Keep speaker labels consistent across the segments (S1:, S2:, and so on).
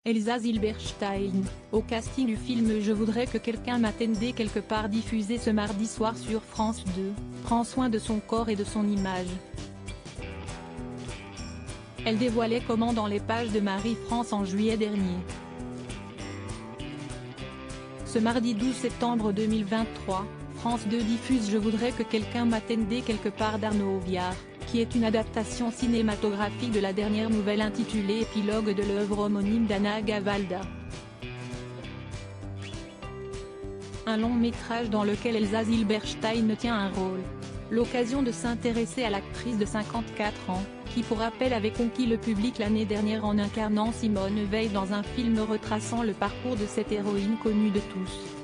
S1: Elsa Zilberstein, au casting du film Je voudrais que quelqu'un m'attende quelque part diffusé ce mardi soir sur France 2, prend soin de son corps et de son image. Elle dévoilait comment dans les pages de Marie-France en juillet dernier. Ce mardi 12 septembre 2023, France 2 diffuse Je voudrais que quelqu'un m'attende quelque part d'Arnaud Viard, qui est une adaptation cinématographique de la dernière nouvelle intitulée Épilogue de l'œuvre homonyme d'Anna Gavalda. Un long métrage dans lequel Elsa Zilberstein tient un rôle. L'occasion de s'intéresser à l'actrice de 54 ans, qui pour rappel avait conquis le public l'année dernière en incarnant Simone Veil dans un film retraçant le parcours de cette héroïne connue de tous.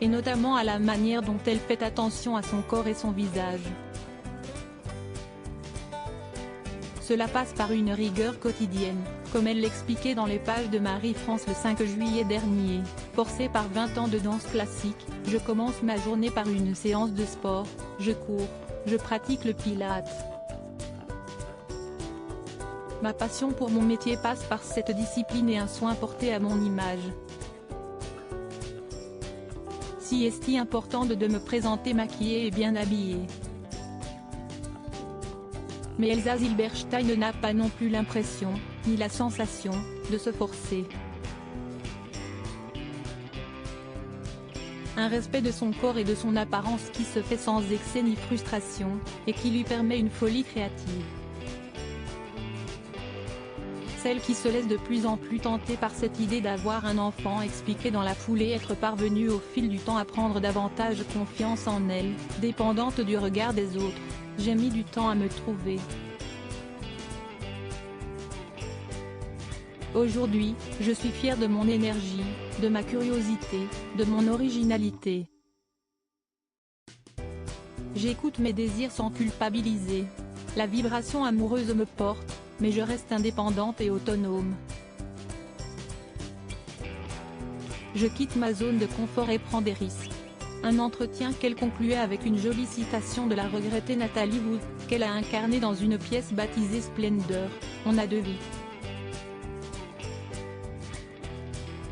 S1: Et notamment à la manière dont elle fait attention à son corps et son visage. Cela passe par une rigueur quotidienne, comme elle l'expliquait dans les pages de Marie-France le 5 juillet dernier. Forcée par 20 ans de danse classique, je commence ma journée par une séance de sport, je cours, je pratique le pilates. Ma passion pour mon métier passe par cette discipline et un soin porté à mon image. Si est-il important de me présenter maquillée et bien habillée. Mais Elsa Zilberstein n'a pas non plus l'impression, ni la sensation, de se forcer. Un respect de son corps et de son apparence qui se fait sans excès ni frustration, et qui lui permet une folie créative. Celle qui se laisse de plus en plus tenter par cette idée d'avoir un enfant expliquait dans la foulée être parvenue au fil du temps à prendre davantage confiance en elle, dépendante du regard des autres. J'ai mis du temps à me trouver. Aujourd'hui, je suis fière de mon énergie, de ma curiosité, de mon originalité. J'écoute mes désirs sans culpabiliser. La vibration amoureuse me porte, mais je reste indépendante et autonome. Je quitte ma zone de confort et prends des risques. Un entretien qu'elle concluait avec une jolie citation de la regrettée Nathalie Wood, qu'elle a incarnée dans une pièce baptisée Splendor, On a deux vies.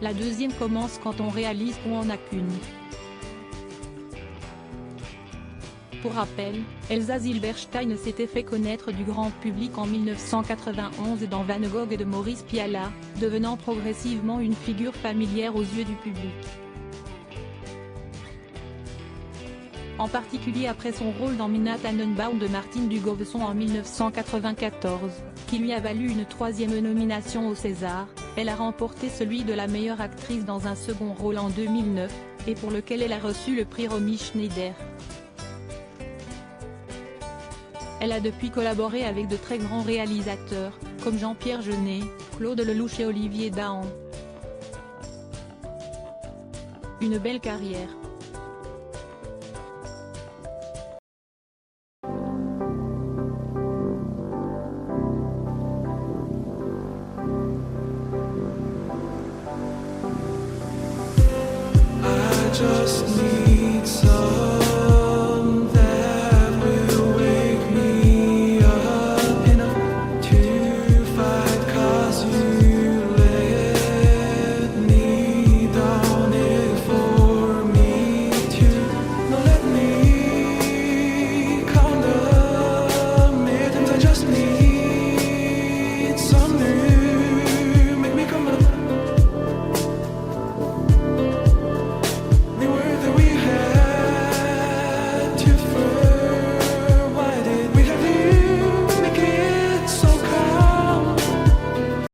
S1: La deuxième commence quand on réalise qu'on en a qu'une. Pour rappel, Elsa Zilberstein s'était fait connaître du grand public en 1991 dans Van Gogh de Maurice Pialat, devenant progressivement une figure familière aux yeux du public. En particulier après son rôle dans Minna Tannenbaum de Martine Dugauveson en 1994, qui lui a valu une troisième nomination au César. Elle a remporté celui de la meilleure actrice dans un second rôle en 2009, et pour lequel elle a reçu le prix Romy Schneider. Elle a depuis collaboré avec de très grands réalisateurs, comme Jean-Pierre Jeunet, Claude Lelouch et Olivier Dahan. Une belle carrière.